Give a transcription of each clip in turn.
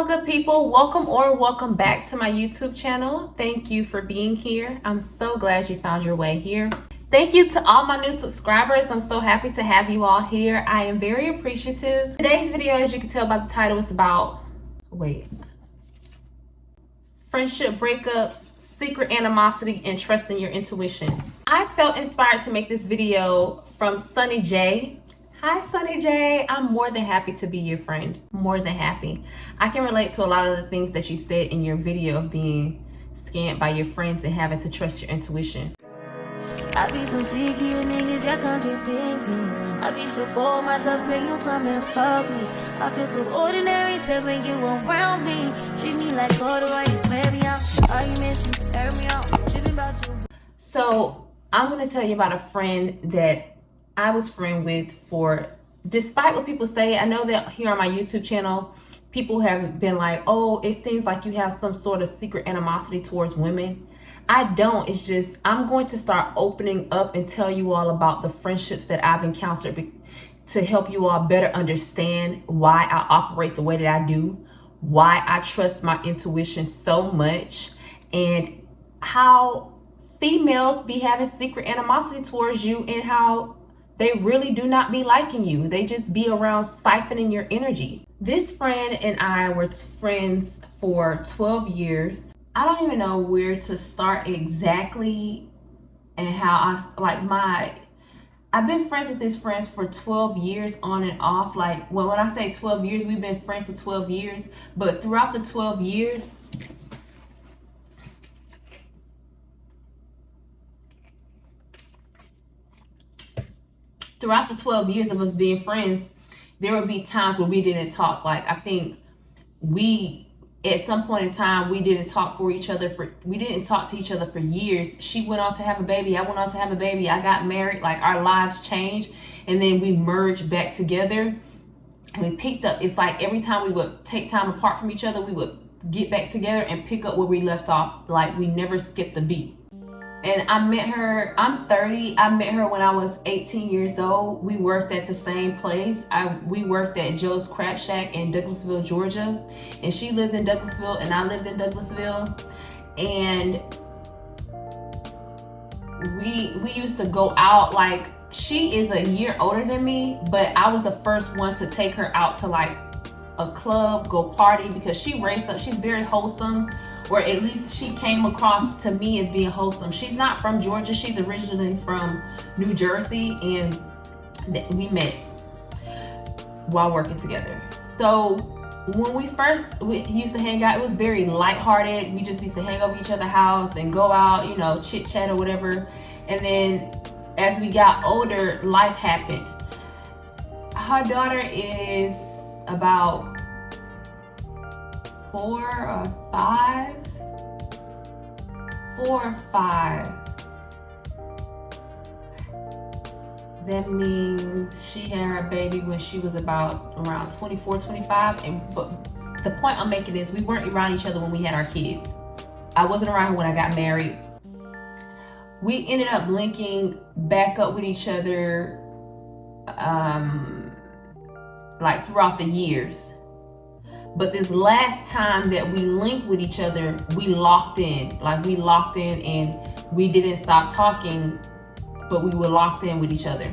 Hello good people, welcome back to my YouTube channel. Thank you for being here. I'm so glad you found your way here. Thank you to all my new subscribers. I'm so happy to have you all here. I am very appreciative. Today's video, as you can tell by the title, is about friendship breakups, secret animosity, and trusting your intuition. I felt inspired to make this video from Sunny J. Hi Sunny J, I'm more than happy to be your friend, more than happy. I can relate to a lot of the things that you said in your video of being scammed by your friends and having to trust your intuition. I be so sick of you niggas, y'all contradicting. I be so bold myself when you come and fuck me. I feel so ordinary, except when you around me. Treat me like corduroy, you play me out. Arguments, you air me out. Tripping about you. So I'm gonna tell you about a friend that I was friend with for, despite what people say. I know that here on my YouTube channel, people have been like, oh, it seems like you have some sort of secret animosity towards women. I don't. It's just, I'm going to start opening up and tell you all about the friendships that I've encountered to help you all better understand why I operate the way that I do, why I trust my intuition so much, and how females be having secret animosity towards you and how they really do not be liking you. They just be around siphoning your energy. This friend and I were friends for 12 years. I don't even know where to start exactly and how I've been friends with this friend for 12 years on and off. Like when I say 12 years, we've been friends for 12 years, but throughout the 12 years, of us being friends, there would be times where we didn't talk. Like I think at some point in time, we didn't talk to each other for years. She went on to have a baby. I went on to have a baby. I got married. Like our lives changed, and then we merged back together. And we picked up. It's like every time we would take time apart from each other, we would get back together and pick up where we left off. Like we never skipped a beat. And I met her, I'm 30. I met her when I was 18 years old. We worked at the same place. We worked at Joe's Crab Shack in Douglasville, Georgia. And she lived in Douglasville and I lived in Douglasville. And we used to go out. Like she is a year older than me, but I was the first one to take her out to like a club, go party, because she raised up. She's very wholesome. Or at least she came across to me as being wholesome. She's not from Georgia. She's originally from New Jersey, and we met while working together. So when we used to hang out, it was very lighthearted. We just used to hang over each other's house and go out, chit chat or whatever. And then as we got older, life happened. Her daughter is about 4 or 5. That means she had her baby when she was about around 24, 25. But the point I'm making is we weren't around each other when we had our kids. I wasn't around her when I got married. We ended up linking back up with each other like throughout the years. But this last time that we linked with each other, we locked in. Like we locked in and we didn't stop talking, but we were locked in with each other.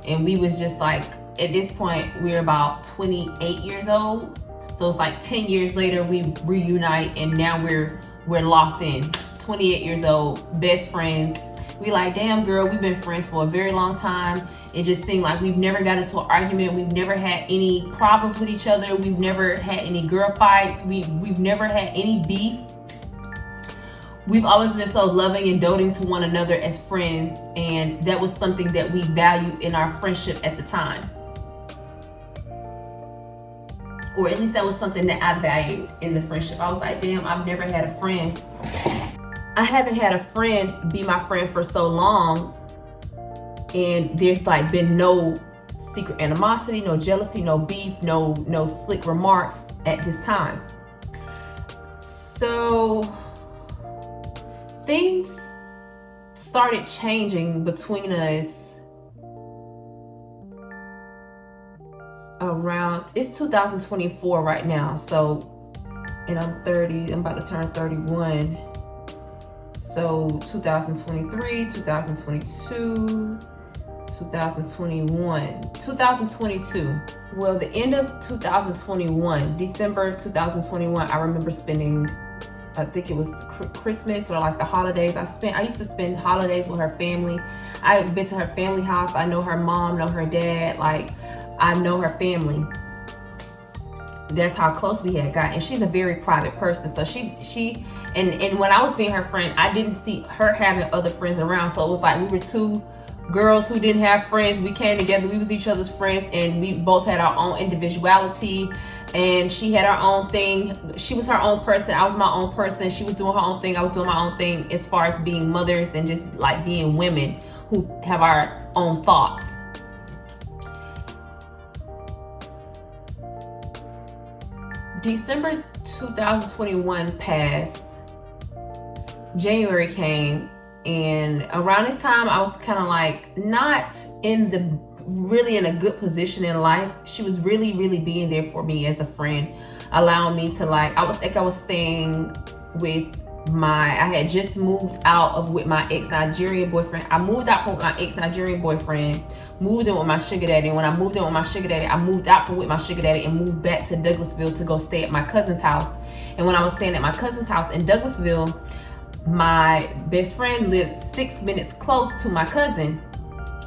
And we was just like, at this point, we're about 28 years old. So it's like 10 years later, we reunite and now we're locked in. 28 years old, best friends. We like, damn girl, we've been friends for a very long time. It just seemed like we've never got into an argument. We've never had any problems with each other. We've never had any girl fights. We've never had any beef. We've always been so loving and doting to one another as friends. And that was something that we valued in our friendship at the time. Or at least that was something that I valued in the friendship. I was like, damn, I've never had a friend. I haven't had a friend be my friend for so long, and there's like been no secret animosity, no jealousy, no beef, no slick remarks at this time. So things started changing between us around, it's 2024 right now, so and I'm 30. I'm about to turn 31. So 2023, 2022, 2021, 2022. Well, the end of 2021, December 2021, I remember spending, I think it was Christmas or like the holidays. I used to spend holidays with her family. I've been to her family house. I know her mom, know her dad. Like, I know her family. That's how close we had got. And she's a very private person. So and when I was being her friend, I didn't see her having other friends around. So it was like we were two girls who didn't have friends. We came together, we was each other's friends, and we both had our own individuality. And she had her own thing. She was her own person. I was my own person. She was doing her own thing. I was doing my own thing as far as being mothers and just like being women who have our own thoughts. December 2021 passed. January came, and around this time I was kind of like not in a good position in life. She was really being there for me as a friend, allowing me to I was staying with I had just moved out with my ex-Nigerian boyfriend. I moved out from my ex-Nigerian boyfriend, moved in with my sugar daddy. And when I moved in with my sugar daddy, I moved out from with my sugar daddy and moved back to Douglasville to go stay at my cousin's house. And when I was staying at my cousin's house in Douglasville, my best friend lived 6 minutes close to my cousin,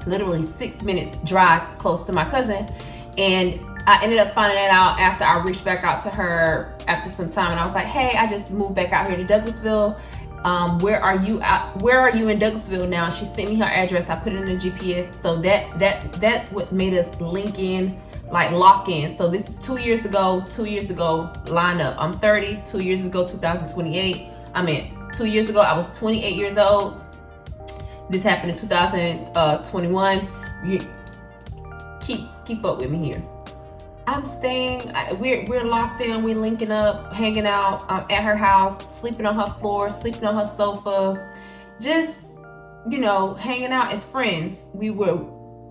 literally 6 minutes drive close to my cousin. And I ended up finding that out after I reached back out to her after some time, and I was like, hey, I just moved back out here to Douglasville. Where are you in Douglasville now? She sent me her address. I put it in the GPS. So that what made us link in, like lock in. So this is 2 years ago, line up. I'm 30, 2 years ago, 2028. 2 years ago, I was 28 years old. This happened in 2021. You keep up with me here. I'm staying, we're locked in, we're linking up, hanging out at her house, sleeping on her floor, sleeping on her sofa, just, hanging out as friends. We were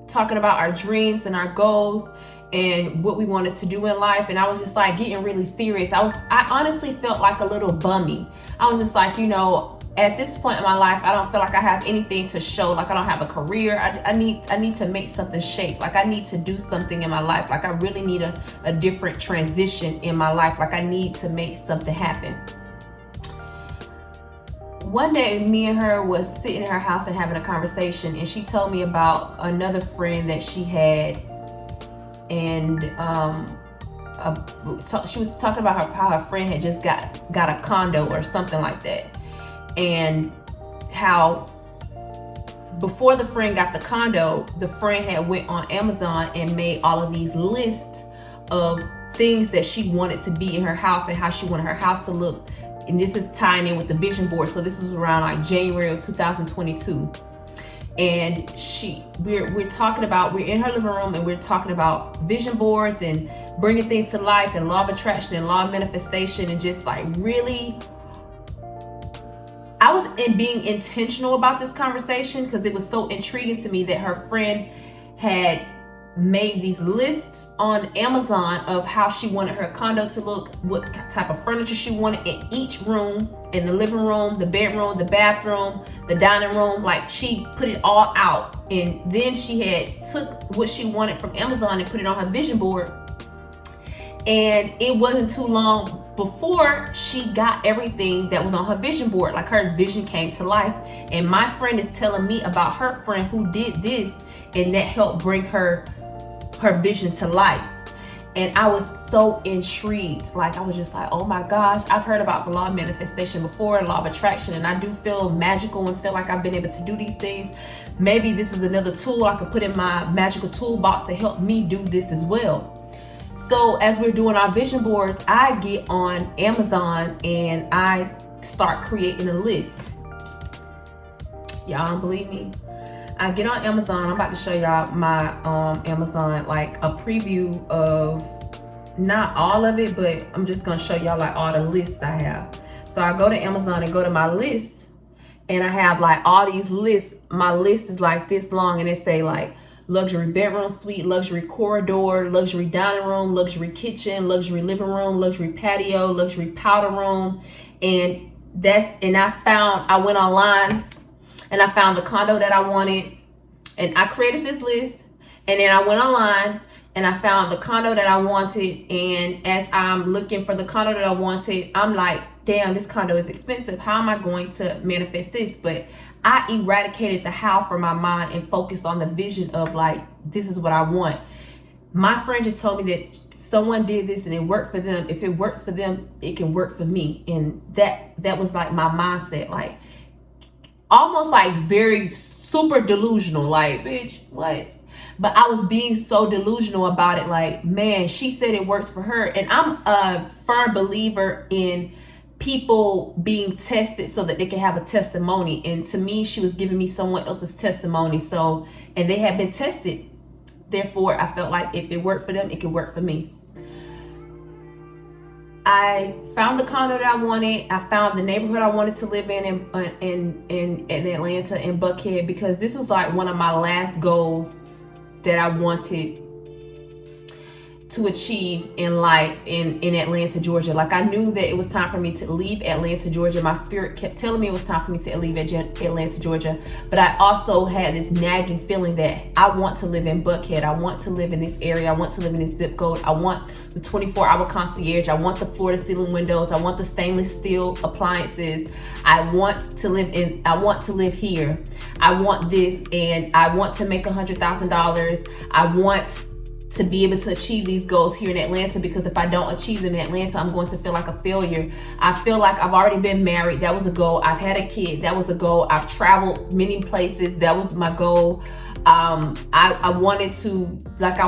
talking about our dreams and our goals and what we wanted to do in life. And I was just like getting really serious. I honestly felt like a little bummy. I was just like, at this point in my life, I don't feel like I have anything to show. Like, I don't have a career. I need to make something shake. Like, I need to do something in my life. Like, I really need a different transition in my life. Like, I need to make something happen. One day, me and her was sitting in her house and having a conversation, and she told me about another friend that she had, and she was talking about how her friend had just got a condo or something like that. And how before the friend got the condo, the friend had went on Amazon and made all of these lists of things that she wanted to be in her house and how she wanted her house to look. And this is tying in with the vision board. So this is around like January of 2022. And we're talking about, we're in her living room and we're talking about vision boards and bringing things to life and law of attraction and law of manifestation, and just like really, I was being intentional about this conversation because it was so intriguing to me that her friend had made these lists on Amazon of how she wanted her condo to look, what type of furniture she wanted in each room, in the living room, the bedroom, the bathroom, the dining room. Like, she put it all out, and then she had took what she wanted from Amazon and put it on her vision board. And it wasn't too long before she got everything that was on her vision board. Like, her vision came to life. And my friend is telling me about her friend who did this, and that helped bring her vision to life. And I was so intrigued. Like, I was just like, oh my gosh, I've heard about the law of manifestation before, law of attraction, and I do feel magical and feel like I've been able to do these things. Maybe this is another tool I could put in my magical toolbox to help me do this as well. So as we're doing our vision boards, I get on Amazon and I start creating a list. Y'all don't believe me? I get on Amazon. I'm about to show y'all my Amazon, like a preview of not all of it, but I'm just gonna show y'all like all the lists I have. So I go to Amazon and go to my list, and I have like all these lists. My list is like this long, and it say like luxury bedroom suite, luxury corridor, luxury dining room, luxury kitchen, luxury living room, luxury patio, luxury powder room. And I went online and I found the condo that I wanted, and I created this list, and then I went online and I found the condo that I wanted. And as I'm looking for the condo that I wanted, I'm like, damn, this condo is expensive. How am I going to manifest this? But I eradicated the how from my mind and focused on the vision of like, this is what I want. My friend just told me that someone did this and it worked for them. If it works for them, it can work for me. And that was like my mindset, like almost like very super delusional, like, bitch, what? But I was being so delusional about it. Like, man, she said it worked for her. And I'm a firm believer in people being tested so that they can have a testimony. And to me, she was giving me someone else's testimony. So, and they had been tested. Therefore, I felt like if it worked for them, it could work for me. I found the condo that I wanted. I found the neighborhood I wanted to live in Atlanta, in Buckhead, because this was like one of my last goals that I wanted to achieve in life in Atlanta, Georgia. Like, I knew that it was time for me to leave Atlanta, Georgia. My spirit kept telling me it was time for me to leave Atlanta, Georgia. But I also had this nagging feeling that I want to live in Buckhead. I want to live in this area. I want to live in this zip code. I want the 24-hour concierge. I want the floor to ceiling windows. I want the stainless steel appliances. I want to live here. I want this, and I want to make $100,000. I want to be able to achieve these goals here in Atlanta, because if I don't achieve them in Atlanta, I'm going to feel like a failure. I feel like I've already been married. That was a goal. I've had a kid. That was a goal. I've traveled many places. That was my goal. I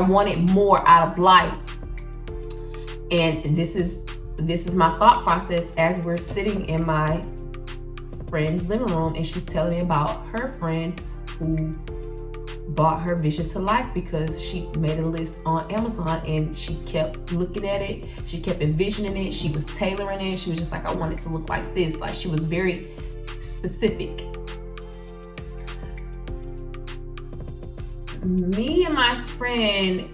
wanted more out of life. And this is my thought process as we're sitting in my friend's living room, and she's telling me about her friend who bought her vision to life because she made a list on Amazon and she kept looking at it. She kept envisioning it. She was tailoring it. She was just like, I want it to look like this. Like, she was very specific. Me and my friend,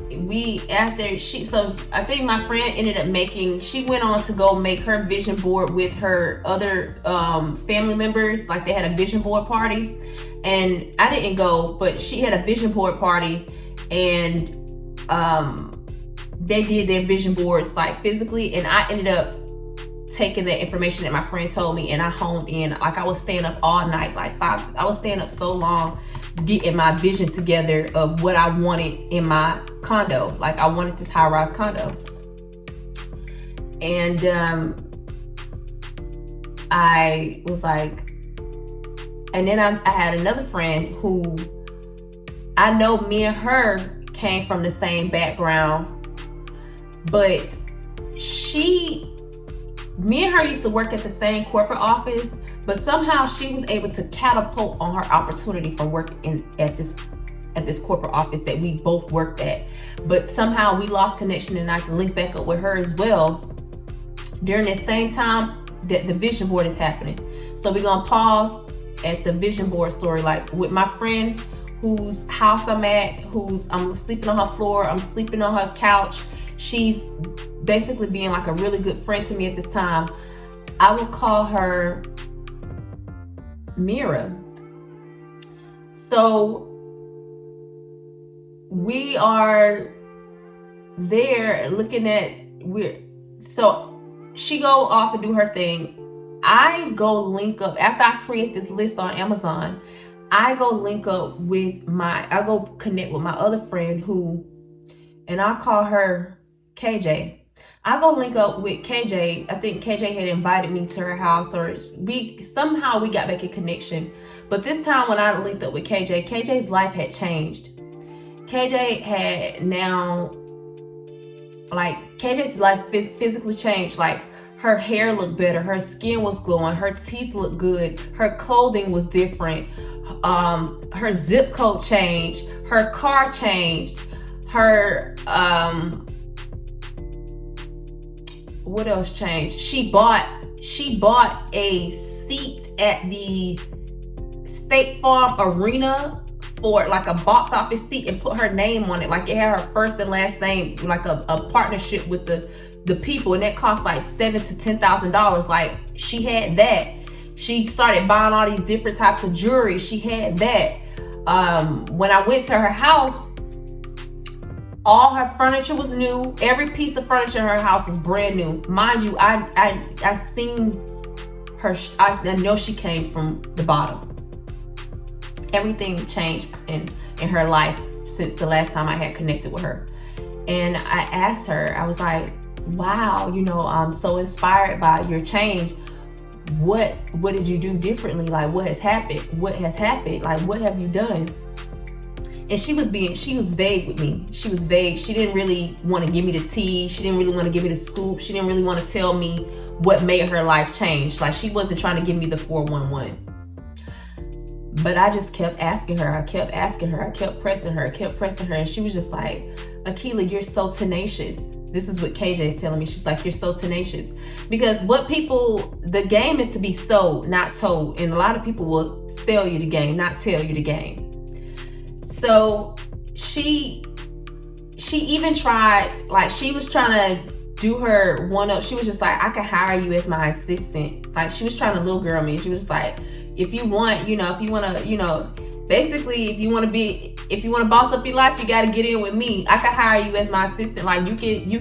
I think my friend ended up she went on to go make her vision board with her other family members. Like, they had a vision board party, and I didn't go, but she had a vision board party, and they did their vision boards like physically, and I ended up taking the information that my friend told me, and I honed in. Like, I was staying up all night, I was staying up so long getting my vision together of what I wanted in my condo. Like, I wanted this high-rise condo. And I was like, and then I had another friend who I know me and her came from the same background, but me and her used to work at the same corporate office, but somehow she was able to catapult on her opportunity for work at this corporate office that we both worked at. But somehow we lost connection, and I can link back up with her as well during the same time that the vision board is happening. So we're gonna pause at the vision board story. Like, with my friend whose house I'm at, I'm sleeping on her floor, I'm sleeping on her couch. She's basically being like a really good friend to me at this time. I would call her Mera. So we are there looking at, so she go off and do her thing. I go link up after I create this list on Amazon. I go connect with my other friend and I call her KJ. I go link up with KJ. I think KJ had invited me to her house, or somehow we got back in connection. But this time when I linked up with KJ's life had changed. KJ had now, like, KJ's life physically changed. Like, her hair looked better, her skin was glowing, her teeth looked good, her clothing was different, her zip code changed, her car changed, her what else changed? She bought a seat at the State Farm Arena for like a box office seat and put her name on it. Like it had her first and last name, like a partnership with the people, and that cost like $7,000 to $10,000. Like she had that. She started buying all these different types of jewelry. She had that. When I went to her house, all her furniture was new. Every piece of furniture in her house was brand new. Mind you, I seen her. I know she came from the bottom. Everything changed in her life since the last time I had connected with her. And I asked her, I was like, wow, I'm so inspired by your change. What did you do differently? Like, what has happened? What has happened? Like, what have you done? And she was vague with me. She was vague. She didn't really want to give me the tea. She didn't really want to give me the scoop. She didn't really want to tell me what made her life change. Like, she wasn't trying to give me the 411. But I just kept asking her. I kept asking her. I kept pressing her. I kept pressing her. And she was just like, Akila, you're so tenacious. This is what KJ is telling me. She's like, you're so tenacious. Because the game is to be sold, not told. And a lot of people will sell you the game, not tell you the game. So she even tried, like she was trying to do her one up. She was just like, I can hire you as my assistant. Like she was trying to little girl me. She was just like, if you want to, basically if you want to boss up your life, you got to get in with me. I can hire you as my assistant. Like you can do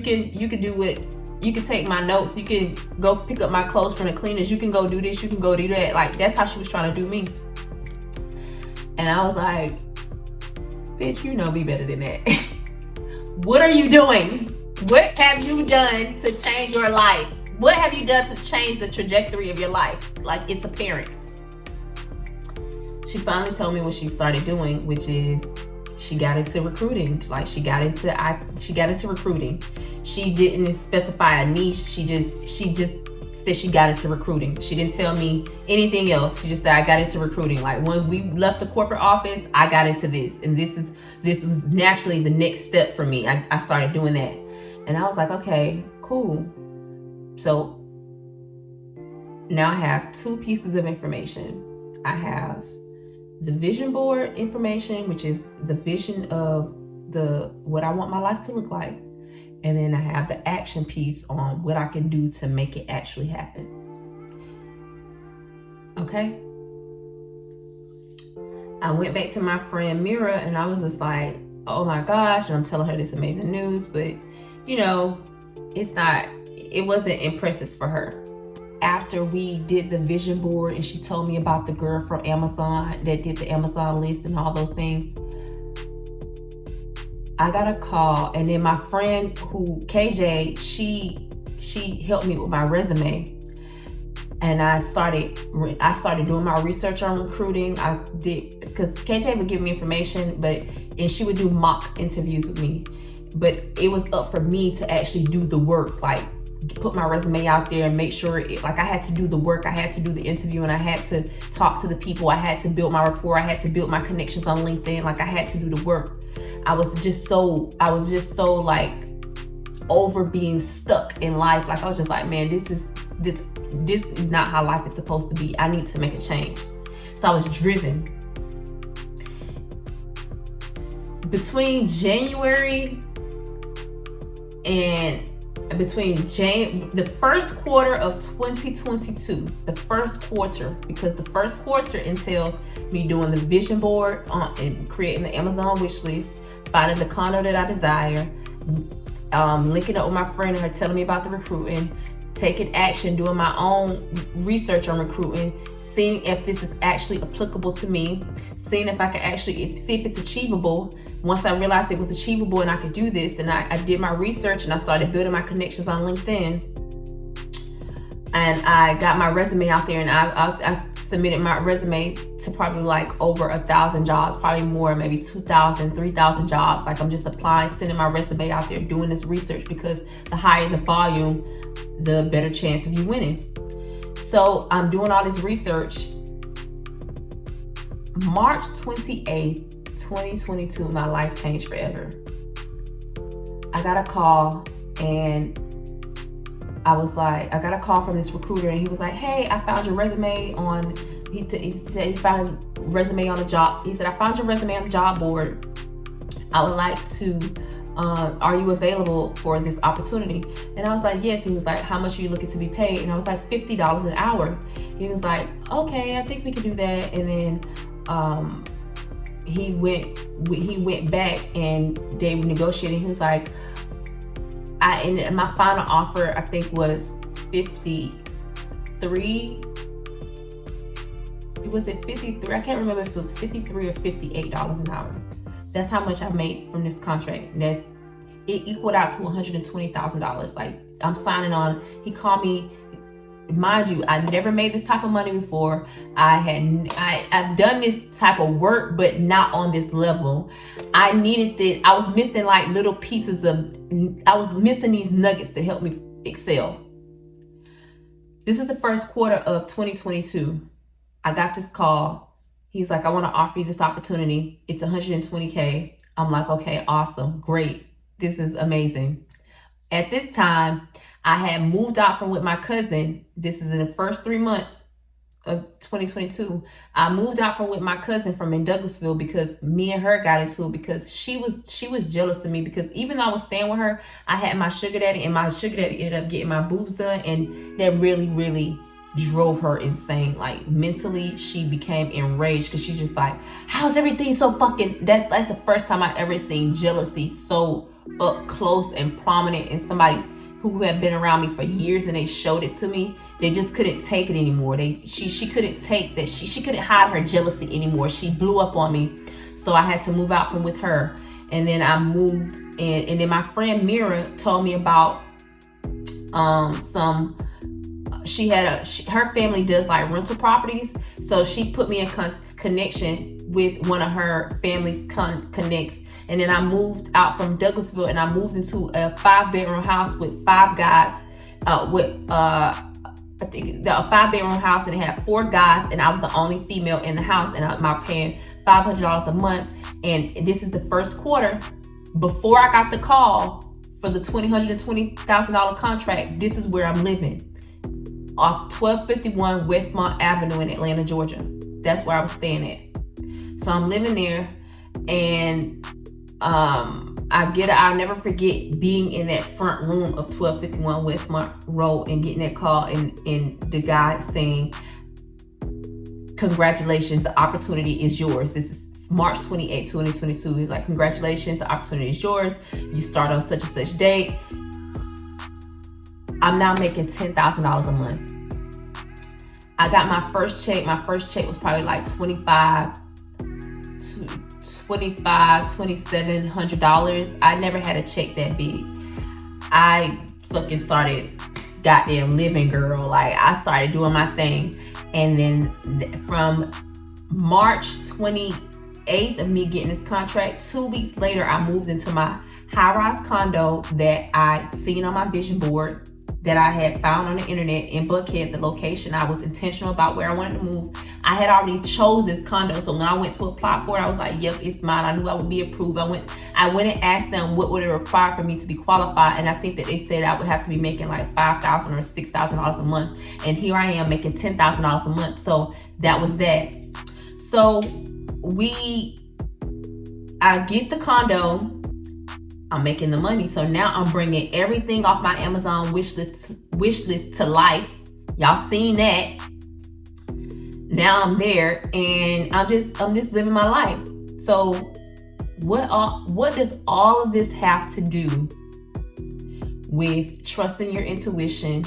it. You can take my notes. You can go pick up my clothes from the cleaners. You can go do this. You can go do that. Like that's how she was trying to do me. And I was like, bitch, you know me better than that. What are you doing? What have you done to change your life? What have you done to change the trajectory of your life? Like it's apparent. She finally told me what she started doing, which is she got into recruiting. Like she got into recruiting. She didn't specify a niche. She just said she got into recruiting. She didn't tell me anything else. She just said I got into recruiting. Like when we left the corporate office, I got into this, and this was naturally the next step for me. I started doing that, and I was like, okay, cool. So now I have two pieces of information. I have the vision board information, which is the vision of what I want my life to look like. And then I have the action piece on what I can do to make it actually happen. Okay. I went back to my friend Mera and I was just like, oh my gosh. And I'm telling her this amazing news, but it wasn't impressive for her. After we did the vision board and she told me about the girl from Amazon that did the Amazon list and all those things, I got a call, and then my friend KJ, she helped me with my resume, and I started doing my research on recruiting. I did, because KJ would give me information, and she would do mock interviews with me, but it was up for me to actually do the work, like put my resume out there and make sure I had to do the work. I had to do the interview, and I had to talk to the people. I had to build my rapport. I had to build my connections on LinkedIn. Like I had to do the work. I was just so like over being stuck in life. Like I was just like, man, this is not how life is supposed to be. I need to make a change. So I was driven. Between January and the first quarter of 2022, because the first quarter entails me doing the vision board and creating the Amazon wish list, finding the condo that I desire, linking up with my friend and her telling me about the recruiting, taking action, doing my own research on recruiting, seeing if this is actually applicable to me, seeing if I can actually see if it's achievable. Once I realized it was achievable and I could do this, and I did my research and I started building my connections on LinkedIn, and I got my resume out there, and I submitted my resume to probably like over 1,000 jobs, probably more, maybe 2,000, 3,000 jobs. Like I'm just applying, sending my resume out there, doing this research, because the higher the volume, the better chance of you winning. So I'm doing all this research. March 28th, 2022, my life changed forever. I got a call, and I got a call from this recruiter, and he was like, hey, I found your resume on, he said he found his resume on a job. He said, I found your resume on the job board. I would like to, are you available for this opportunity? And I was like, yes. He was like, how much are you looking to be paid? And I was like, $50 an hour. He was like, okay, I think we can do that. And then he went back and they negotiated. He was like, and my final offer, I think, was 53. Was it 53? I can't remember if it was 53 or $58 an hour. That's how much I made from this contract. It equaled out to $120,000. Like, I'm signing on. He called me. Mind you, I never made this type of money before. I've done this type of work, but not on this level. I needed that. I was missing like little pieces I was missing these nuggets to help me excel. This is the first quarter of 2022. I got this call. He's like, I want to offer you this opportunity. It's $120K. I'm like, okay, awesome, great. This is amazing. At this time, I had moved out from with my cousin. This is in the first 3 months of 2022. I moved out from with my cousin from in Douglasville because me and her got into it because she was jealous of me, because even though I was staying with her, I had my sugar daddy, and my sugar daddy ended up getting my boobs done, and that really, really drove her insane. Like, mentally, she became enraged because she's just like, how's everything so fucking... That's the first time I ever seen jealousy so up close and prominent in somebody who had been around me for years, and they showed it to me. They just couldn't take it anymore. She couldn't take that. She couldn't hide her jealousy anymore. She blew up on me. So I had to move out from with her. And then I moved, and then my friend Mera told me about her family does like rental properties. So she put me in connection with one of her family's connects. And then I moved out from Douglasville, and I moved into a 5-bedroom house with 5 guys. I think a 5-bedroom house, and it had 4 guys, and I was the only female in the house, and I'm paying $500 a month. And this is the first quarter. Before I got the call for the $120,000 contract, this is where I'm living, off 1251 Westmont Avenue in Atlanta, Georgia. That's where I was staying at. So I'm living there, and I'll never forget being in that front room of 1251 Westmont Road and getting that call, and the guy saying, congratulations, the opportunity is yours. This is March 28, 2022. He's like, congratulations, the opportunity is yours. You start on such and such date. I'm now making $10,000 a month. I got my first check. My first check was probably like $2,700. I never had a check that big. I fucking started goddamn living, girl. Like, I started doing my thing. And then from March 28th of me getting this contract, 2 weeks later, I moved into my high-rise condo that I seen on my vision board, that I had found on the internet in Buckhead, the location. I was intentional about where I wanted to move. I had already chose this condo, so when I went to apply for it, I was like, yep, it's mine. I knew I would be approved. I went and asked them what would it require for me to be qualified, and I think that they said I would have to be making like $5,000 or $6,000 a month, and here I am making $10,000 a month. So that was that. So I get the condo, I'm making the money. So now I'm bringing everything off my Amazon wish list to life. Y'all seen that. Now I'm there, and I'm just living my life. So what does all of this have to do with trusting your intuition,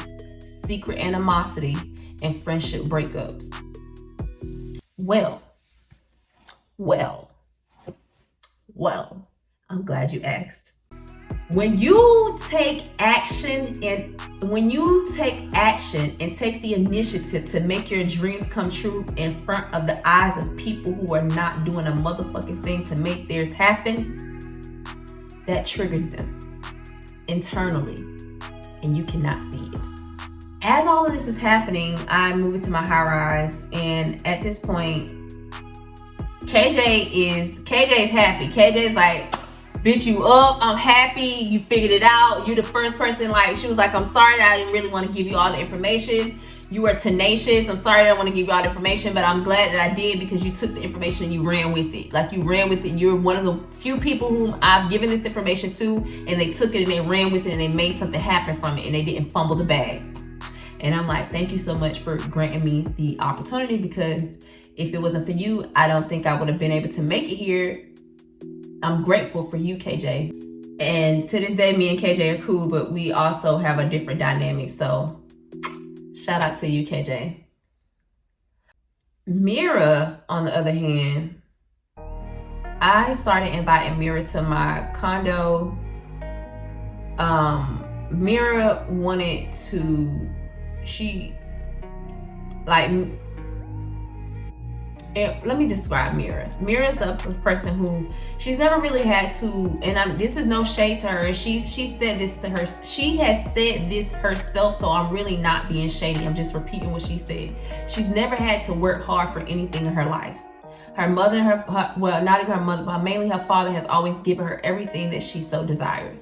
secret animosity, and friendship breakups? Well, I'm glad you asked. When you take action and take the initiative to make your dreams come true in front of the eyes of people who are not doing a motherfucking thing to make theirs happen, that triggers them internally, and you cannot see it. As all of this is happening, I move into my high rise, and at this point, KJ is happy. KJ is like, bitch, you up, I'm happy, you figured it out, you the first person. Like, she was like, I'm sorry that I didn't really want to give you all the information. You are tenacious. I'm sorry I don't want to give you all the information, but I'm glad that I did, because you took the information and you ran with it. Like, you ran with it. You're one of the few people whom I've given this information to, and they took it and they ran with it and they made something happen from it, and they didn't fumble the bag. And I'm like, thank you so much for granting me the opportunity, because if it wasn't for you, I don't think I would have been able to make it here. I'm grateful for you, KJ. And to this day, me and KJ are cool, but we also have a different dynamic. So shout out to you, KJ. Mera, on the other hand, I started inviting Mera to my condo. Mera wanted to, let me describe Mera. Mera's a person who, she's never really had to, and this is no shade to her. She said this to her. She has said this herself, so I'm really not being shady. I'm just repeating what she said. She's never had to work hard for anything in her life. Her mother, well, not even her mother, but mainly her father has always given her everything that she so desires.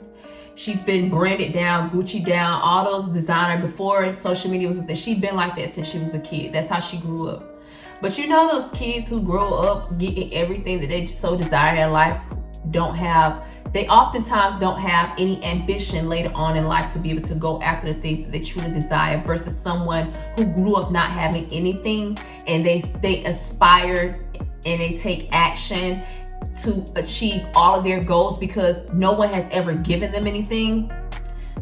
She's been branded down, Gucci down, all those designer, before social media was a thing. She's been like that since she was a kid. That's how she grew up. But you know, those kids who grow up getting everything that they so desire in life they oftentimes don't have any ambition later on in life to be able to go after the things that they truly desire, versus someone who grew up not having anything and they aspire and they take action to achieve all of their goals because no one has ever given them anything.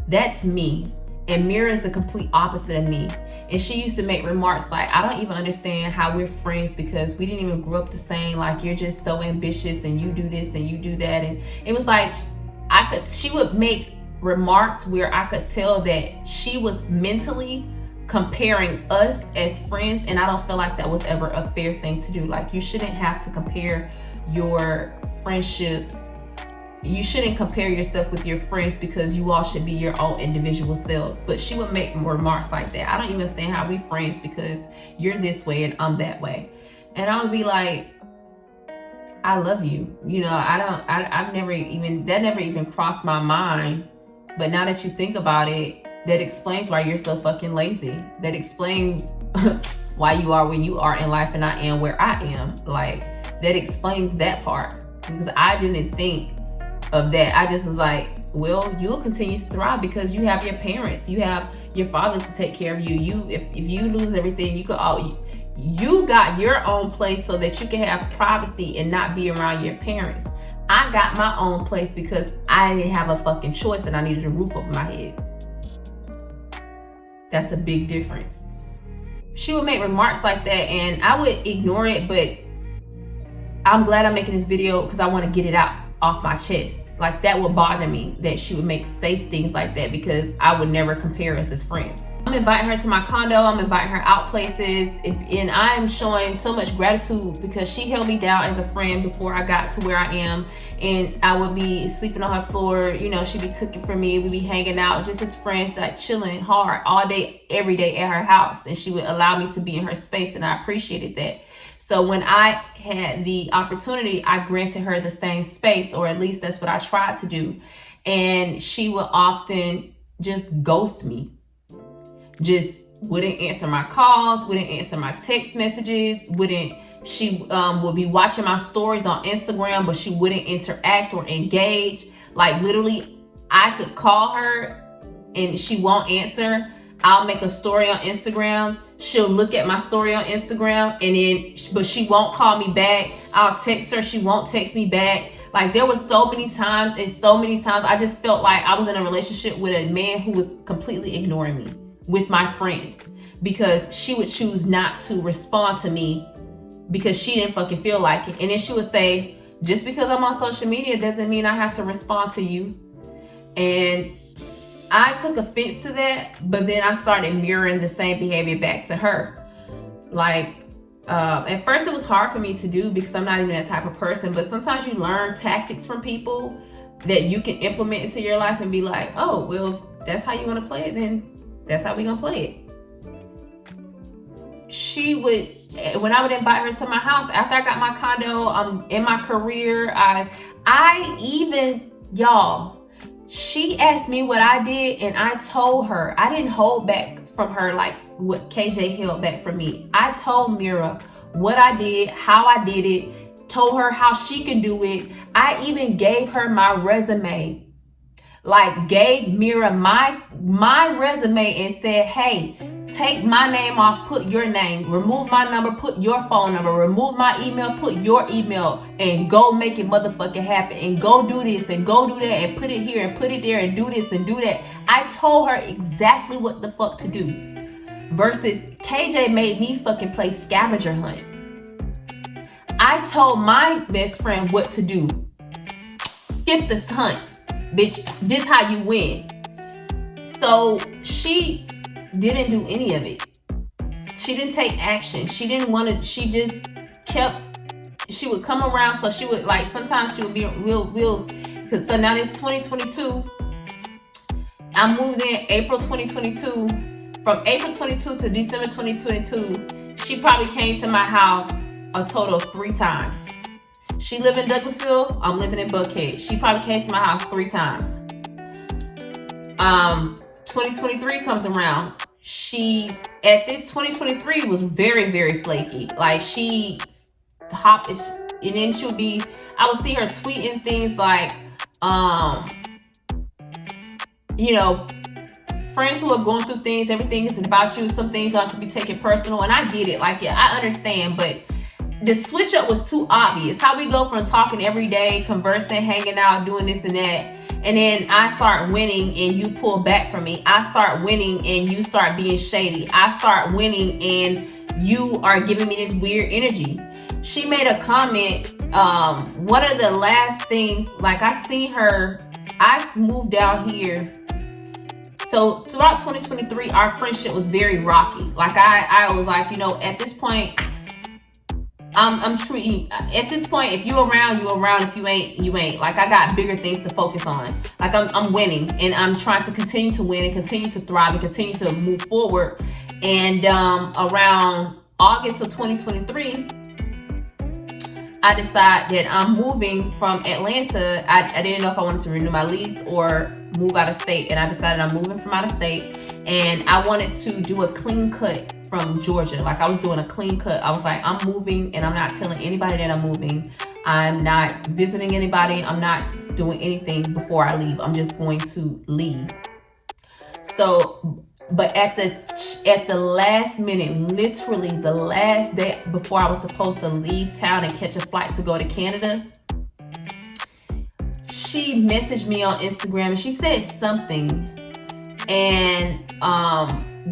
That's me. And Mera is the complete opposite of me. And she used to make remarks like, I don't even understand how we're friends, because we didn't even grow up the same. Like, you're just so ambitious and you do this and you do that. And it was like, she would make remarks where I could tell that she was mentally comparing us as friends. And I don't feel like that was ever a fair thing to do. Like, you shouldn't have to compare your friendships. You shouldn't compare yourself with your friends, because you all should be your own individual selves. But she would make remarks like that. I don't even understand how we friends, because you're this way and I'm that way. And I would be like, I love you. You know, that never even crossed my mind. But now that you think about it, that explains why you're so fucking lazy. That explains why you are where you are in life and I am where I am. Like, that explains that part, because I didn't think of that. I just was like, well, you'll continue to thrive because you have your parents, you have your father to take care of you. If you lose everything, you got your own place so that you can have privacy and not be around your parents. I got my own place because I didn't have a fucking choice and I needed a roof over my head. That's a big difference. She would make remarks like that and I would ignore it, but I'm glad I'm making this video because I want to get it out off my chest. Like, that would bother me that she would say things like that, because I would never compare us as friends. I'm inviting her to my condo. I'm inviting her out places, and I'm showing so much gratitude because she held me down as a friend before I got to where I am. And I would be sleeping on her floor. You know, she'd be cooking for me. We'd be hanging out just as friends, like chilling hard all day, every day at her house. And she would allow me to be in her space, and I appreciated that. So when I had the opportunity, I granted her the same space, or at least that's what I tried to do. And she would often just ghost me. Just wouldn't answer my calls, wouldn't answer my text messages, she would be watching my stories on Instagram, but she wouldn't interact or engage. Like, literally, I could call her and she won't answer. I'll make a story on Instagram. She'll look at my story on Instagram but she won't call me back. I'll text her. She won't text me back. Like, there were so many times I just felt like I was in a relationship with a man who was completely ignoring me with my friend, because she would choose not to respond to me because she didn't fucking feel like it. And then she would say, just because I'm on social media doesn't mean I have to respond to you. And I took offense to that, but then I started mirroring the same behavior back to her. Like, at first it was hard for me to do because I'm not even that type of person, but sometimes you learn tactics from people that you can implement into your life and be like, oh, well, if that's how you want to play it, then that's how we gonna play it. She would, when I would invite her to my house, after I got my condo, I'm in my career, she asked me what I did and I told her. I didn't hold back from her like what KJ held back from me. I told Mera what I did, how I did it, told her how she can do it. I even gave her my resume. Like gave Mera my resume and said, hey, take my name off, put your name, remove my number, put your phone number, remove my email, put your email, and go make it motherfucking happen, and go do this and go do that and put it here and put it there and do this and do that. I told her exactly what the fuck to do. Versus KJ made me fucking play scavenger hunt. I told my best friend what to do. Skip this hunt. Bitch, this how you win. So she didn't do any of it. She didn't take action. She didn't want to, she just kept, she would come around. So she would like, sometimes she would be real, so now it's 2022. I moved in April 2022. From April 22 to December 2022, she probably came to my house a total of 3 times. She lived in Douglasville. I'm living in Buckhead. She probably came to my house 3 times. 2023 comes around. She, at this 2023 was very, very flaky. Like she hop is, and then she'll be, I would see her tweeting things like, you know, friends who are going through things, everything isn't about you. Some things aren't to be taken personal. And I get it. Like, yeah, I understand, but the switch up was too obvious. How we go from talking every day, conversing, hanging out, doing this and that, and then I start winning and you pull back from me. I start winning and you start being shady. I start winning and you are giving me this weird energy. She made a comment. One of the last things, like I seen her, I moved out here. So throughout 2023, our friendship was very rocky. Like I was like, you know, at this point, I'm treating, at this point, if you around, you around. If you ain't, you ain't. Like I got bigger things to focus on. Like I'm winning and I'm trying to continue to win and continue to thrive and continue to move forward. And around August of 2023, I decided that I'm moving from Atlanta. I didn't know if I wanted to renew my lease or move out of state. And I decided I'm moving from out of state. And I wanted to do a clean cut from Georgia. Like I was doing a clean cut. I was like, I'm moving and I'm not telling anybody that I'm moving. I'm not visiting anybody. I'm not doing anything before I leave. I'm just going to leave. So, but at the last minute, literally the last day before I was supposed to leave town and catch a flight to go to Canada, she messaged me on Instagram and she said something, and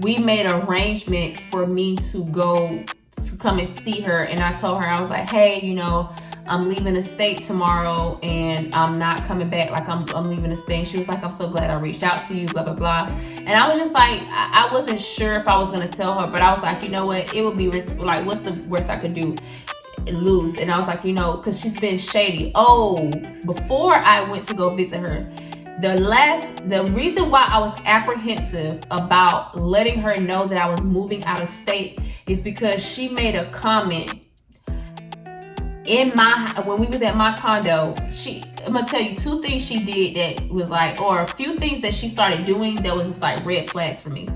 we made arrangements for me to go to come and see her. And I told her, I was like, hey, you know, I'm leaving the state tomorrow and I'm not coming back. Like I'm leaving the state. And she was like, I'm so glad I reached out to you, blah, blah, blah. And I was just like, I wasn't sure if I was going to tell her, but I was like, you know what? It would be like, what's the worst I could do? Lose. And I was like, you know, because she's been shady. Oh, before I went to go visit her, the reason why I was apprehensive about letting her know that I was moving out of state is because she made a comment when we was at my condo. I'm gonna tell you 2 things she did that was like, or a few things that she started doing that was just like red flags for me.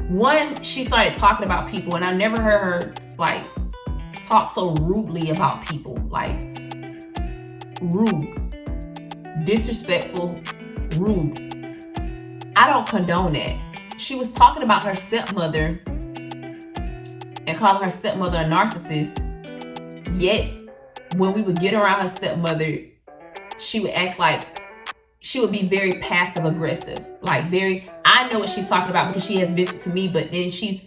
One, she started talking about people, and I never heard her like talk so rudely about people. Like rude, disrespectful, rude. I don't condone that. She was talking about her stepmother and calling her stepmother a narcissist. Yet, when we would get around her stepmother, she would act like, she would be very passive aggressive. Like I know what she's talking about because she has vented to me, but then she's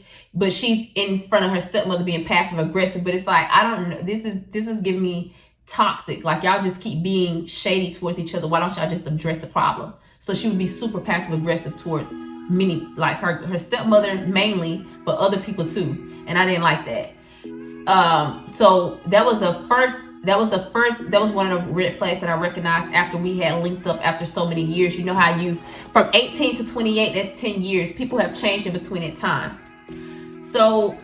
in front of her stepmother being passive aggressive. But it's like, I don't know, this is giving me toxic. Like y'all just keep being shady towards each other. Why don't y'all just address the problem? So she would be super passive aggressive towards many, like her stepmother mainly, but other people too. And I didn't like that. So that was one of the red flags that I recognized after we had linked up after so many years. You know how from 18 to 28, that's 10 years. People have changed in between that time. So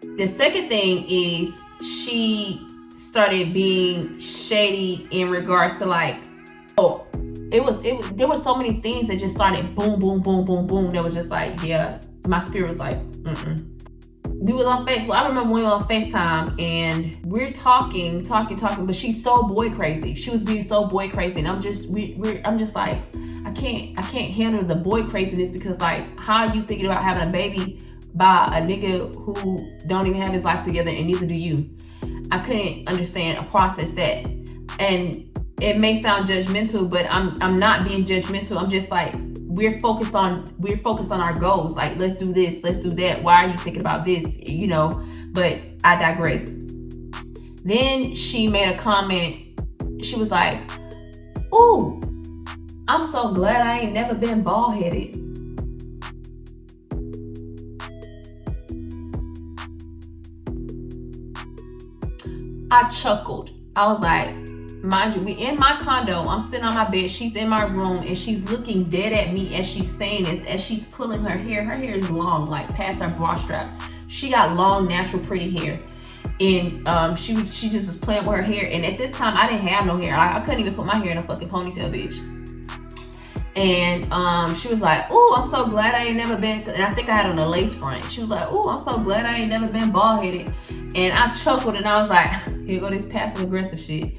the second thing is she started being shady in regards to like, there were so many things that just started boom, boom, boom, boom, boom. That was just like, yeah, my spirit was like, we was on Facebook. I remember we were on FaceTime and we're talking, but she's so boy crazy. She was being so boy crazy, and I'm just like, I can't handle the boy craziness, because like, how are you thinking about having a baby by a nigga who don't even have his life together, and neither do you? I couldn't understand or process that. And it may sound judgmental, but I'm not being judgmental. I'm just like, we're focused on our goals. Like, let's do this, let's do that. Why are you thinking about this? You know, but I digress. Then she made a comment. She was like, ooh, I'm so glad I ain't never been bald-headed. I chuckled. I was like, mind you, we in my condo. I'm sitting on my bed. She's in my room, and she's looking dead at me as she's saying this, as she's pulling her hair. Her hair is long, like past her bra strap. She got long, natural, pretty hair. And she just was playing with her hair. And at this time, I didn't have no hair. I couldn't even put my hair in a fucking ponytail, bitch. And she was like, ooh, I'm so glad I ain't never been, and I think I had on a lace front. She was like, ooh, I'm so glad I ain't never been bald-headed. And I chuckled, and I was like, here go this passive aggressive shit.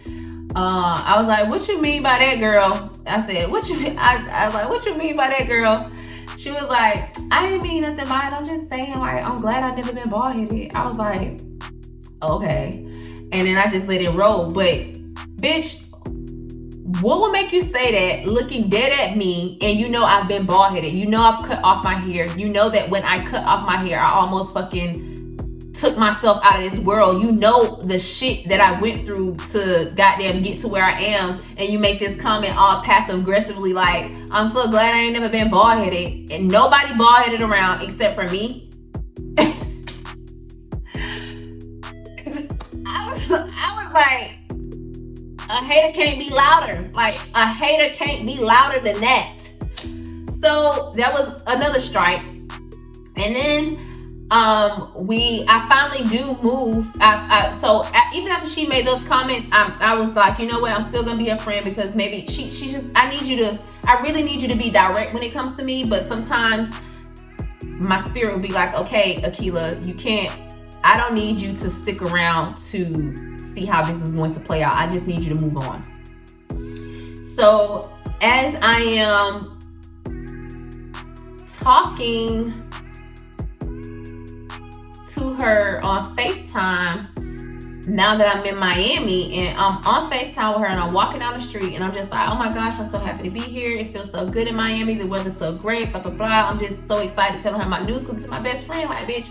I was like, what you mean by that, girl? I said, what you mean? I was like, what you mean by that, girl? She was like, I didn't mean nothing by it. I'm just saying, like, I'm glad I've never been bald-headed. I was like, okay. And then I just let it roll. But bitch, what would make you say that looking dead at me, and you know I've been bald-headed? You know I've cut off my hair. You know that when I cut off my hair, I almost fucking took myself out of this world. You know the shit that I went through to goddamn get to where I am, and you make this comment all passive aggressively like, I'm so glad I ain't never been bald-headed, and nobody bald-headed around except for me. I was like, a hater can't be louder. Like, a hater can't be louder than that. So that was another strike. And then I finally do move. So even after she made those comments, I was like, you know what? I'm still gonna be a friend, because maybe she just, I really need you to be direct when it comes to me. But sometimes my spirit will be like, okay, Akila, you can't, I don't need you to stick around to see how this is going to play out. I just need you to move on. So as I am talking to her on FaceTime, now that I'm in Miami, and I'm on FaceTime with her, and I'm walking down the street, and I'm just like, oh my gosh, I'm so happy to be here. It feels so good in Miami. The weather's so great, blah, blah, blah. I'm just so excited telling her my news, because to my best friend, like, bitch,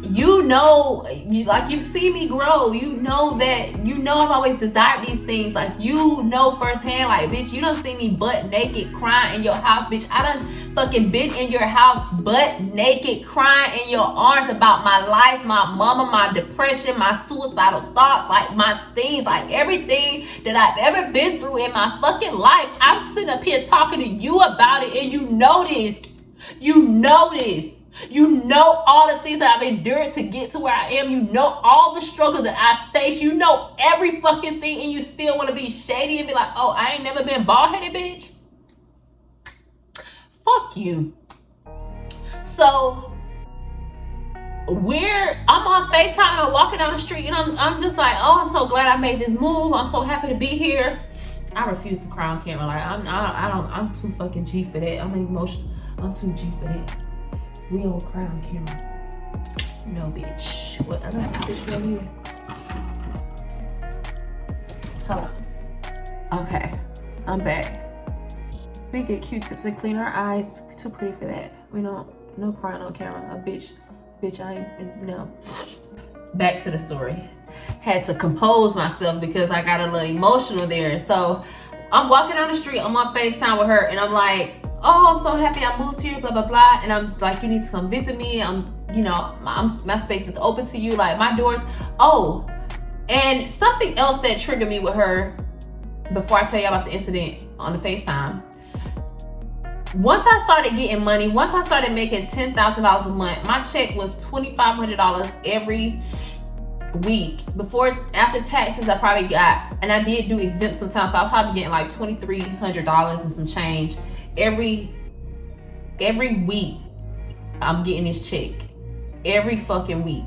you know, like, you see me grow. You know I've always desired these things. Like, you know firsthand, like, bitch, you done see me butt naked crying in your house, bitch. I done fucking been in your house butt naked crying in your arms about my life, my mama, my depression, my suicidal thoughts, like, my things, like, everything that I've ever been through in my fucking life. I'm sitting up here talking to you about it, and you know this. You know this. You know all the things that I've endured to get to where I am. You know all the struggle that I face. You know every fucking thing, and you still want to be shady and be like, oh, I ain't never been bald-headed, bitch. Fuck you. So I'm on FaceTime, and I'm walking down the street, and I'm just like, oh, I'm so glad I made this move. I'm so happy to be here. I refuse to cry on camera. Like, I'm too fucking G for that. I'm emotional. I'm too G for that. We don't cry on camera. No, bitch. What? I don't have this right here. Hold on. Okay. I'm back. We get Q-tips and clean our eyes. Too pretty for that. We don't, no crying on camera. A bitch, I ain't, no. Back to the story. Had to compose myself because I got a little emotional there. So I'm walking down the street. I'm on FaceTime with her, and I'm like, oh, I'm so happy I moved here, blah, blah, blah. And I'm like, you need to come visit me. My space is open to you. Like, my doors. Oh, and something else that triggered me with her, before I tell you about the incident on the FaceTime. Once I started getting money, once I started making $10,000 a month, my check was $2,500 every week. After taxes, I probably got, and I did do exempt sometimes, so I was probably getting like $2,300 and some change every week. I'm getting this check every fucking week.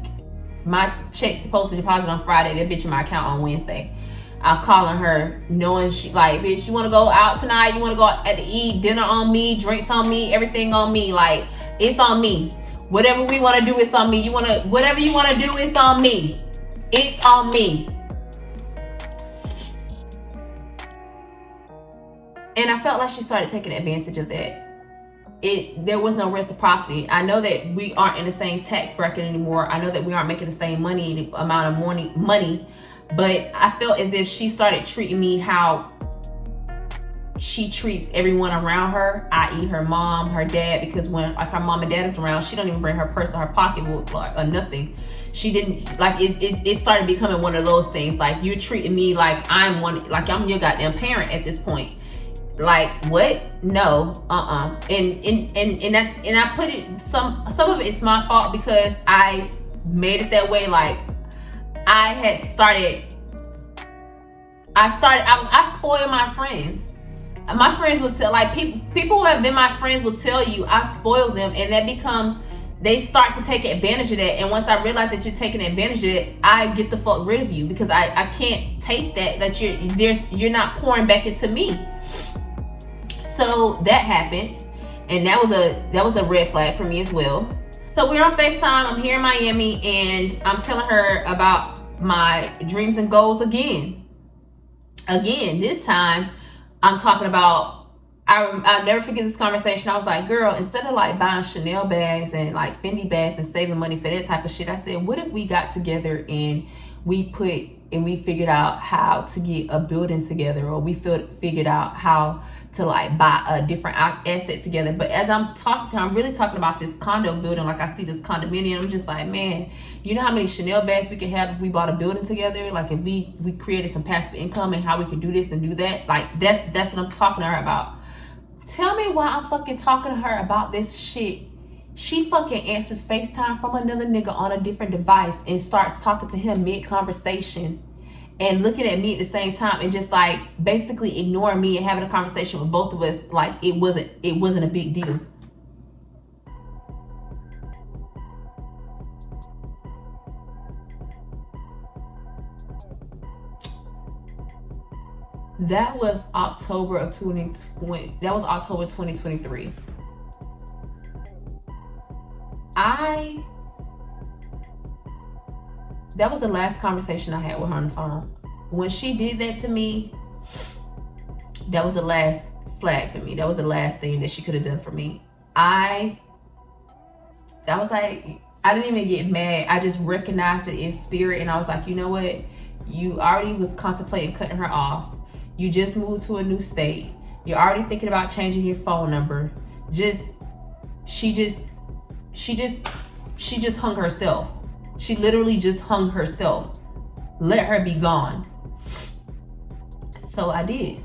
My check's supposed to deposit on Friday. That bitch in my account on Wednesday. I'm calling her knowing she like, bitch, you want to go out tonight? You want to go out to eat? Dinner on me, drinks on me, everything on me. Like, it's on me. Whatever we want to do, it's on me. Whatever you want to do, it's on me. It's on me. And I felt like she started taking advantage of that. There was no reciprocity. I know that we aren't in the same tax bracket anymore. I know that we aren't making the same amount of money, but I felt as if she started treating me how she treats everyone around her, i.e. her mom, her dad, because when like her mom and dad is around, she don't even bring her purse or her pocketbook or nothing. She didn't, like, it started becoming one of those things, like, you're treating me like I'm your goddamn parent at this point. Like, what? No, and I put it, some of it's my fault because I made it that way. Like, I spoil my friends. My friends will tell, like, people who have been my friends will tell you I spoil them, and that becomes, they start to take advantage of that. And once I realize that you're taking advantage of it, I get the fuck rid of you, because I can't take that you're not pouring back into me. So that happened, and that was a red flag for me as well. So we're on FaceTime. I'm here in Miami, and I'm telling her about my dreams and goals again. This time I'm talking about, I'll never forget this conversation. I was like, girl, instead of like buying Chanel bags and like Fendi bags and saving money for that type of shit, I said, what if we got together and we figured out how to get a building together, or we figured out how to like buy a different asset together. But as I'm talking to her, I'm really talking about this condo building. Like, I see this condominium, I'm just like, man, you know how many Chanel bags we could have if we bought a building together? Like, if we created some passive income, and how we could do this and do that. Like, that's what I'm talking to her about. Tell me why I'm fucking talking to her about this shit. She fucking answers FaceTime from another nigga on a different device and starts talking to him mid-conversation and looking at me at the same time, and just like basically ignoring me and having a conversation with both of us like it wasn't a big deal. That was October of 2020. That was October 2023. That was the last conversation I had with her on the phone. When she did that to me, that was the last flag for me. That was the last thing that she could have done for me. I was like, I didn't even get mad. I just recognized it in spirit, and I was like, you know what? You already was contemplating cutting her off. You just moved to a new state. You're already thinking about changing your phone number. She just hung herself. She literally just hung herself. Let her be gone. So I did.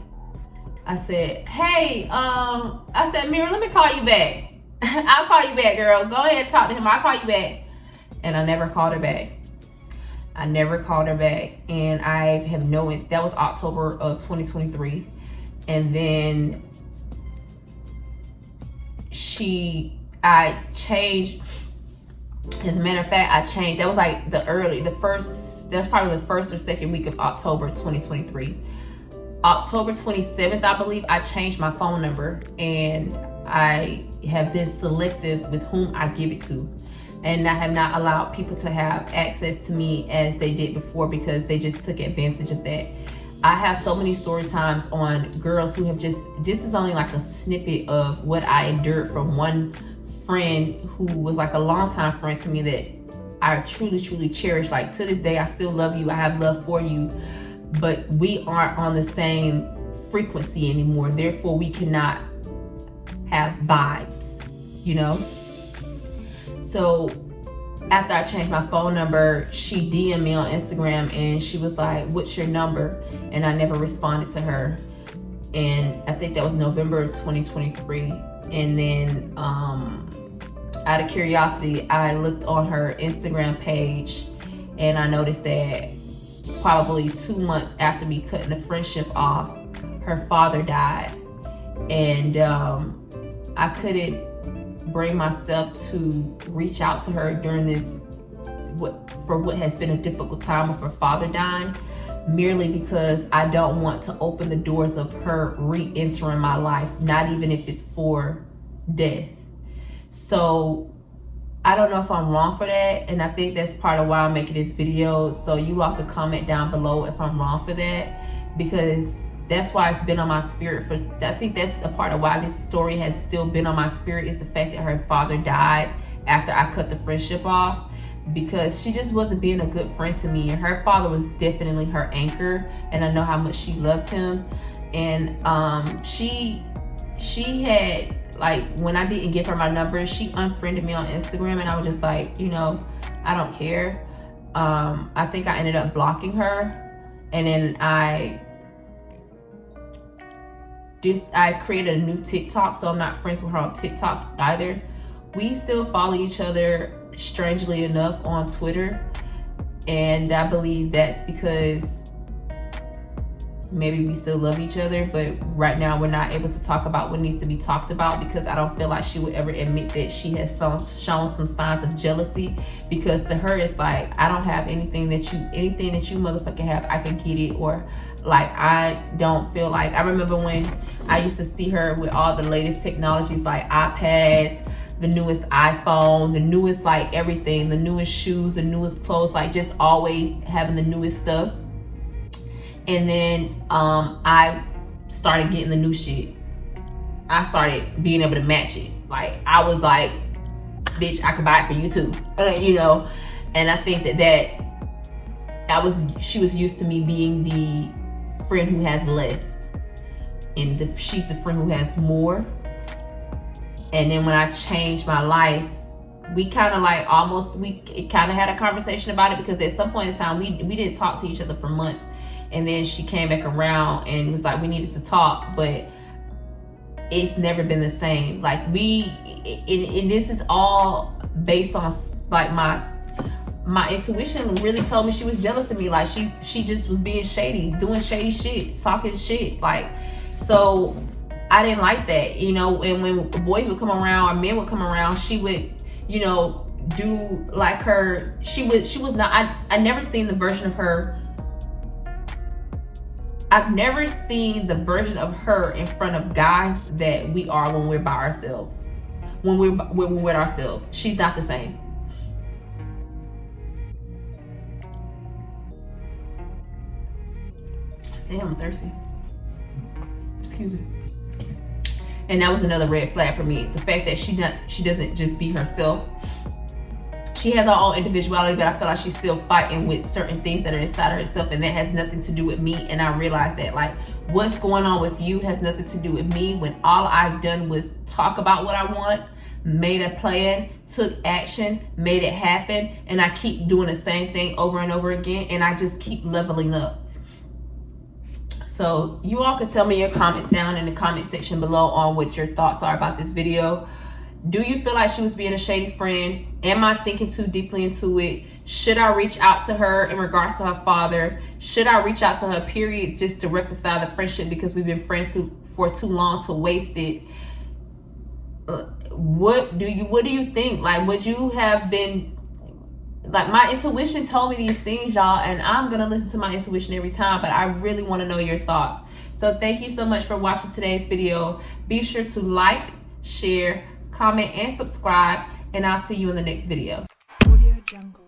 I said, hey, Mera, let me call you back. I'll call you back, girl. Go ahead and talk to him. I'll call you back. And I never called her back. And I have known, that was October of 2023. And then I changed. As a matter of fact, I changed. That was like that's probably the first or second week of October 2023. October 27th, I believe, I changed my phone number, and I have been selective with whom I give it to. And I have not allowed people to have access to me as they did before, because they just took advantage of that. I have so many story times on girls who have this is only like a snippet of what I endured from one friend who was like a longtime friend to me that I truly, truly cherish. Like, to this day, I still love you. I have love for you, but we aren't on the same frequency anymore. Therefore, we cannot have vibes, you know? So after I changed my phone number, she DM'd me on Instagram, and she was like, what's your number? And I never responded to her. And I think that was November of 2023. And then out of curiosity, I looked on her Instagram page, and I noticed that probably 2 months after me cutting the friendship off, her father died. And I couldn't bring myself to reach out to her during this, what has been a difficult time of her father dying, merely because I don't want to open the doors of her re-entering my life, not even if it's for death. So I don't know if I'm wrong for that, and I think that's part of why I'm making this video. So you all can comment down below if I'm wrong for that, because that's why it's been on my spirit for, I think that's a part of why this story has still been on my spirit, is the fact that her father died after I cut the friendship off, because she just wasn't being a good friend to me, and her father was definitely her anchor, and I know how much she loved him. And she had, like, when I didn't give her my number, she unfriended me on Instagram, and I was just like, you know, I don't care. I think I ended up blocking her, and then I created a new TikTok, so I'm not friends with her on TikTok either. We still follow each other, strangely enough, on Twitter, and I believe that's because maybe we still love each other, but right now we're not able to talk about what needs to be talked about, because I don't feel like she would ever admit that she has shown some signs of jealousy, because to her it's like, I don't have anything that you motherfucking have, I can get it. Or like, I don't feel like, I remember when I used to see her with all the latest technologies, like iPads, the newest iPhone, the newest like everything, the newest shoes, the newest clothes, like just always having the newest stuff. And then I started getting the new shit. I started being able to match it. Like, I was like, bitch, I could buy it for you too, you know. And I think she was used to me being the friend who has less, and she's the friend who has more. And then when I changed my life, we kind of like kind of had a conversation about it, because at some point in time we didn't talk to each other for months. And then she came back around and was like, we needed to talk, but it's never been the same. Like, and this is all based on like my intuition really told me she was jealous of me. Like, she just was being shady, doing shady shit, talking shit. Like, so I didn't like that, you know. And when boys would come around or men would come around, she would, you know, do like her. She was not. I never seen the version of her. I've never seen the version of her in front of guys that we are when we're by ourselves. When we're with ourselves, she's not the same. Damn, I'm thirsty. Excuse me. And that was another red flag for me. The fact that she doesn't just be herself. She has her own individuality, but I feel like she's still fighting with certain things that are inside of herself, and that has nothing to do with me. And I realized that, like, what's going on with you has nothing to do with me, when all I've done was talk about what I want, made a plan, took action, made it happen, and I keep doing the same thing over and over again, and I just keep leveling up. So you all can tell me your comments down in the comment section below on what your thoughts are about this video. Do you feel like she was being a shady friend? Am I thinking too deeply into it? Should I reach out to her in regards to her father? Should I reach out to her, period, just to reconcile the friendship, because we've been friends for too long to waste it? What do you think? Like, would you have been, like, my intuition told me these things, y'all, and I'm gonna listen to my intuition every time, but I really want to know your thoughts. So thank you so much for watching today's video. Be sure to like, share, comment, and subscribe, and I'll see you in the next video. Audio Jungle.